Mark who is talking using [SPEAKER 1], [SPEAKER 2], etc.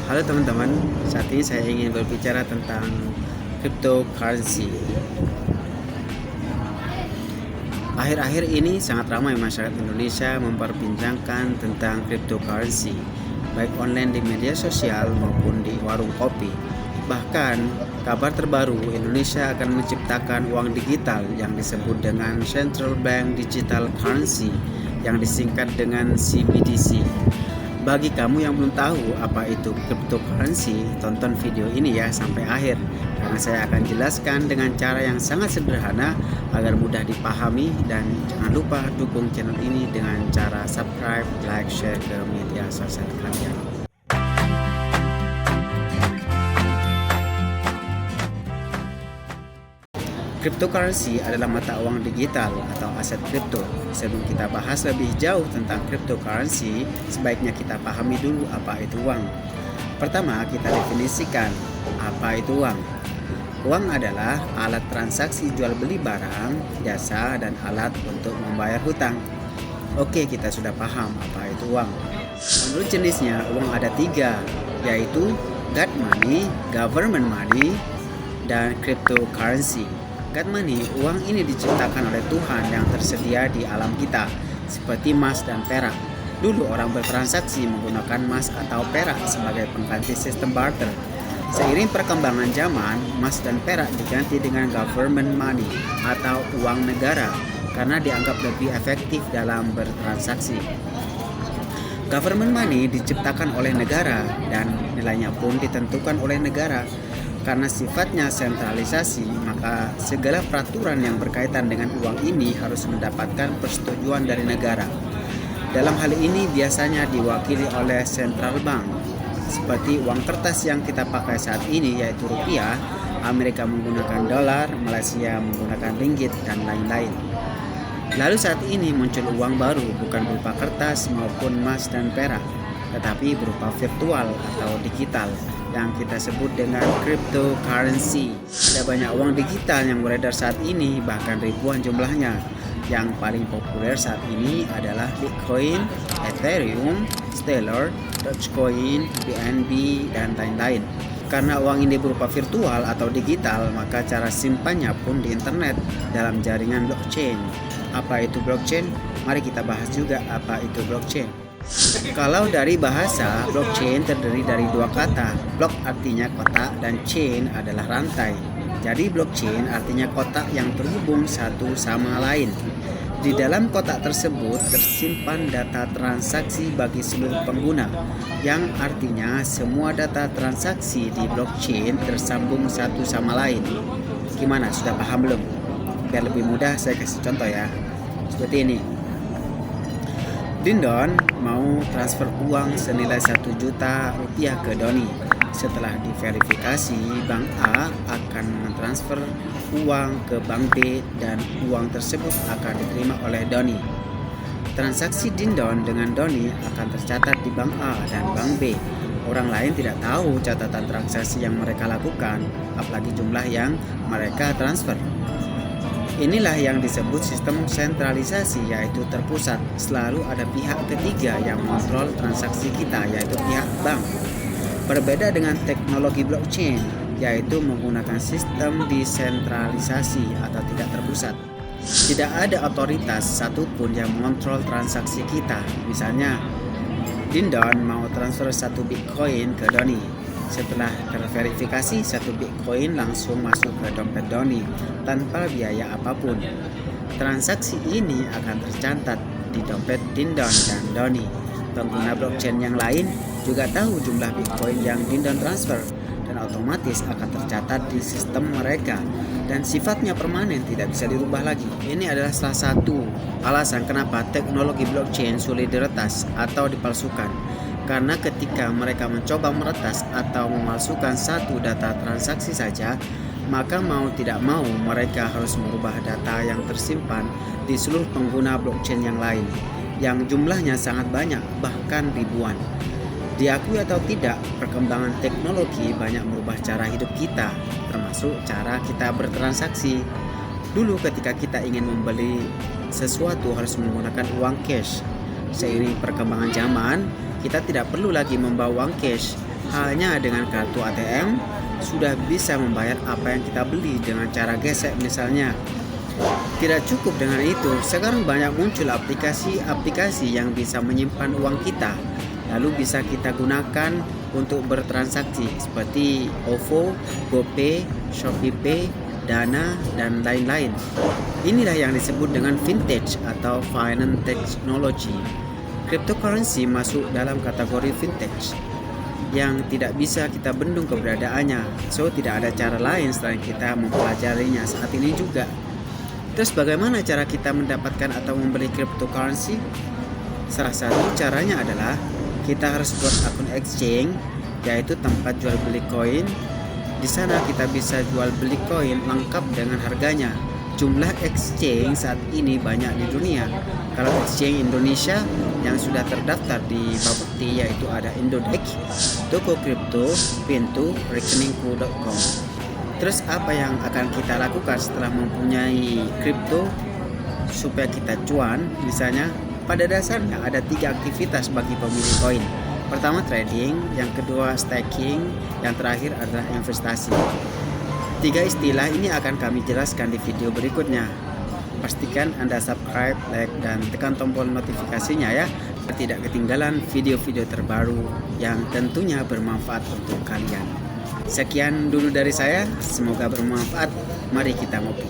[SPEAKER 1] Halo teman-teman, saat ini saya ingin berbicara tentang cryptocurrency. Akhir-akhir ini sangat ramai masyarakat Indonesia memperbincangkan tentang cryptocurrency, baik online di media sosial maupun di warung kopi. Bahkan, kabar terbaru Indonesia akan menciptakan uang digital yang disebut dengan Central Bank Digital Currency yang disingkat dengan CBDC. Bagi kamu yang belum tahu apa itu cryptocurrency, tonton video ini ya sampai akhir karena saya akan jelaskan dengan cara yang sangat sederhana agar mudah dipahami, dan jangan lupa dukung channel ini dengan cara subscribe, like, share ke media sosial kalian. Cryptocurrency adalah mata uang digital atau aset kripto. Sebelum kita bahas lebih jauh tentang cryptocurrency, sebaiknya kita pahami dulu apa itu uang. Pertama, kita definisikan apa itu uang. Uang adalah alat transaksi jual beli barang, jasa, dan alat untuk membayar hutang. Oke, kita sudah paham apa itu uang. Menurut jenisnya, uang ada 3, yaitu fiat money, government money, dan cryptocurrency. Fiat money, uang ini diciptakan oleh Tuhan yang tersedia di alam kita, seperti emas dan perak. Dulu orang bertransaksi menggunakan emas atau perak sebagai pengganti sistem barter. Seiring perkembangan zaman, emas dan perak diganti dengan government money atau uang negara karena dianggap lebih efektif dalam bertransaksi. Government money diciptakan oleh negara dan nilainya pun ditentukan oleh negara. Karena sifatnya sentralisasi, maka segala peraturan yang berkaitan dengan uang ini harus mendapatkan persetujuan dari negara. Dalam hal ini biasanya diwakili oleh central bank. Seperti uang kertas yang kita pakai saat ini yaitu rupiah, Amerika menggunakan dolar, Malaysia menggunakan ringgit, dan lain-lain. Lalu saat ini muncul uang baru, bukan berupa kertas maupun emas dan perak, tetapi berupa virtual atau digital yang kita sebut dengan cryptocurrency. Ada banyak uang digital yang beredar saat ini, bahkan ribuan jumlahnya. Yang paling populer saat ini adalah Bitcoin, Ethereum, Stellar, Dogecoin, BNB, dan lain-lain. Karena uang ini berupa virtual atau digital, maka cara simpannya pun di internet dalam jaringan blockchain. Apa itu blockchain? Mari kita bahas juga apa itu blockchain. Kalau dari bahasa, blockchain terdiri dari 2 kata. Block artinya kotak dan chain adalah rantai. Jadi blockchain artinya kotak yang terhubung satu sama lain. Di dalam kotak tersebut tersimpan data transaksi bagi seluruh pengguna, yang artinya semua data transaksi di blockchain tersambung satu sama lain. Gimana, sudah paham belum? Biar lebih mudah saya kasih contoh ya. Seperti ini. Dindon mau transfer uang senilai 1 juta rupiah ke Doni. Setelah diverifikasi, Bank A akan mentransfer uang ke Bank B dan uang tersebut akan diterima oleh Doni. Transaksi Dindon dengan Doni akan tercatat di Bank A dan Bank B. Orang lain tidak tahu catatan transaksi yang mereka lakukan, apalagi jumlah yang mereka transfer. Inilah yang disebut sistem sentralisasi, yaitu terpusat. Selalu ada pihak ketiga yang mengontrol transaksi kita, yaitu pihak bank. Berbeda dengan teknologi blockchain, yaitu menggunakan sistem desentralisasi atau tidak terpusat. Tidak ada otoritas satupun yang mengontrol transaksi kita. Misalnya, Dindon mau transfer 1 Bitcoin ke Doni. Setelah terverifikasi, 1 Bitcoin langsung masuk ke dompet Doni tanpa biaya apapun. Transaksi ini akan tercatat di dompet Dindon dan Doni. Pengguna blockchain yang lain juga tahu jumlah Bitcoin yang Dindon transfer dan otomatis akan tercatat di sistem mereka, dan sifatnya permanen, tidak bisa dirubah lagi. Ini adalah salah satu alasan kenapa teknologi blockchain sulit diretas atau dipalsukan. Karena ketika mereka mencoba meretas atau memalsukan satu data transaksi saja, maka mau tidak mau mereka harus merubah data yang tersimpan di seluruh pengguna blockchain yang lain, yang jumlahnya sangat banyak, bahkan ribuan. Diakui atau tidak, perkembangan teknologi banyak merubah cara hidup kita, termasuk cara kita bertransaksi. Dulu ketika kita ingin membeli sesuatu harus menggunakan uang cash. Seiring perkembangan zaman, kita tidak perlu lagi membawa uang cash. Hanya dengan kartu ATM sudah bisa membayar apa yang kita beli dengan cara gesek misalnya. Tidak cukup dengan itu, sekarang banyak muncul aplikasi-aplikasi yang bisa menyimpan uang kita, lalu bisa kita gunakan untuk bertransaksi seperti OVO, GoPay, ShopeePay, Dana, dan lain-lain. Inilah yang disebut dengan vintage atau finance technology. Cryptocurrency masuk dalam kategori vintage yang tidak bisa kita bendung keberadaannya. So tidak ada cara lain selain kita mempelajarinya saat ini juga. Terus bagaimana cara kita mendapatkan atau membeli cryptocurrency? Salah satu caranya adalah kita harus buat akun exchange, yaitu tempat jual beli koin. Di sana kita bisa jual beli koin lengkap dengan harganya. Jumlah exchange saat ini banyak di dunia. Kalau exchange Indonesia yang sudah terdaftar di Bapepti yaitu ada Indodex, Toko Kripto, Pintu, Rekeningku.com. Terus apa yang akan kita lakukan setelah mempunyai kripto supaya kita cuan? Misalnya, pada dasarnya ada 3 aktivitas bagi pemilik koin. Pertama trading, yang kedua staking, yang terakhir adalah investasi. 3 istilah ini akan kami jelaskan di video berikutnya. Pastikan Anda subscribe, like, dan tekan tombol notifikasinya ya, agar tidak ketinggalan video-video terbaru yang tentunya bermanfaat untuk kalian. Sekian dulu dari saya, semoga bermanfaat. Mari kita ngopi.